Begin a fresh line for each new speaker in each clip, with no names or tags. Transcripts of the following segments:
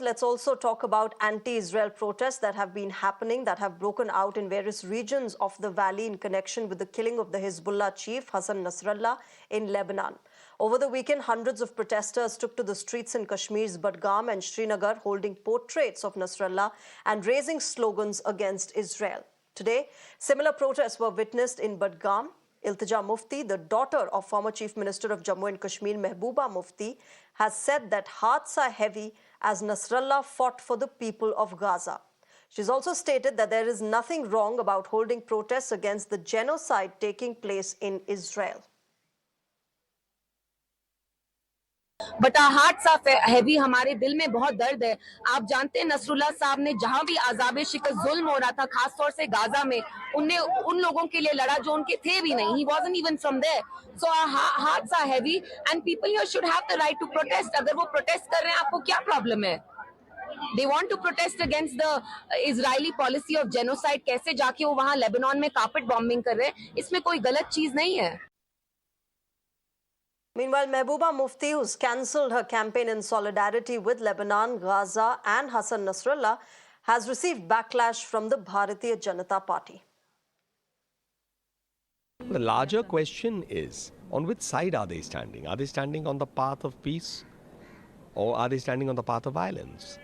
Let's also talk about anti-Israel protests that have been happening, that have broken out in various regions of the valley in connection with the killing of the Hezbollah chief Hassan Nasrallah in Lebanon. Over the weekend, hundreds of protesters took to the streets in Kashmir's Budgam and Srinagar, holding portraits of Nasrallah and raising slogans against Israel. Today, similar protests were witnessed in Budgam. Iltija Mufti, the daughter of former Chief Minister of Jammu and Kashmir Mehbooba Mufti, has said that hearts are heavy as Nasrallah fought for the people of Gaza. She's also stated that there is nothing wrong about holding protests against the genocide taking place in Israel.
But our hearts are heavy, हमारे दिल में बहुत दर्द है। आप जानते हैं Nasrallah साहब ने जहां भी आजाब शिकस्त जुल्म हो रहा था, खासतौर से गाजा में, उनने उन लोगों के लिए लड़ा जो उनके थे भी नहीं। He wasn't even from there. So our hearts are heavy and people here should have the right to protest. अगर वो प्रोटेस्ट कर रहे हैं, आपको क्या प्रॉब्लम है? They want to protest against the Israeli policy of genocide। कैसे जाके वो वहां लेबनान में कारपेट बॉम्बिंग कर रहे हैं, इसमें कोई गलत चीज नहीं है।
Meanwhile, Mehbooba Mufti, who's cancelled her campaign in solidarity with Lebanon, Gaza and Hassan Nasrallah, has received backlash from the Bharatiya Janata Party.
The larger question is, on which side are they standing? Are they standing on the path of peace, or are they standing on the path of violence?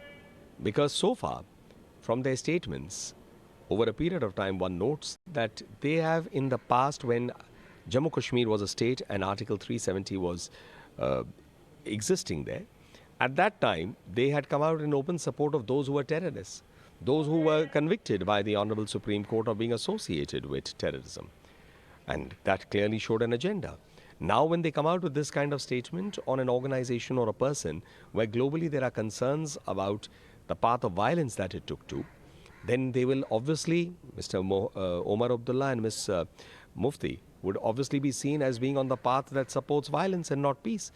Because so far, from their statements, over a period of time, one notes that they have in the past, when Jammu Kashmir was a state and Article 370 was existing there, at that time, they had come out in open support of those who were terrorists, those who were convicted by the Honorable Supreme Court of being associated with terrorism. And that clearly showed an agenda. Now, when they come out with this kind of statement on an organization or a person where globally there are concerns about the path of violence that it took to, then they will obviously, Mr. Omar Abdullah and Ms. Mufti would obviously be seen as being on the path that supports violence and not peace.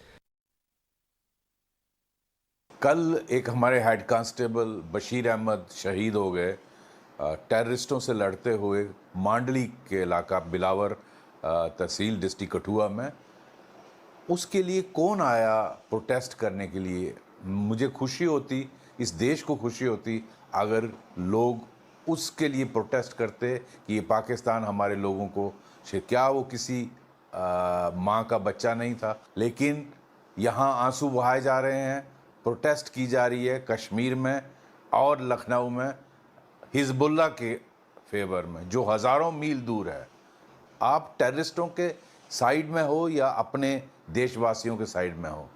कल एक हमारे head constable Bashir Ahmad शहीद हो गए टेररिस्टों से लड़ते हुए मांडली के इलाका बिलावर तहसील डिस्ट्रिक्ट कठुआ में। उसके लिए कौन आया प्रोटेस्ट करने के लिए? मुझे खुशी होती, इस देश को खुशी होती अगर लोग उसके लिए प्रोटेस्ट करते कि ये पाकिस्तान हमारे लोगों को, क्या वो किसी माँ का बच्चा नहीं था? लेकिन यहाँ आंसू बहाए जा रहे हैं, प्रोटेस्ट की जा रही है कश्मीर में और लखनऊ में हिजबुल्लाह के फेवर में, जो हज़ारों मील दूर है। आप टेररिस्टों के साइड में हो या अपने देशवासियों के साइड में हो,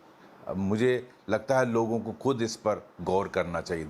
मुझे लगता है लोगों को खुद इस पर गौर करना चाहिए।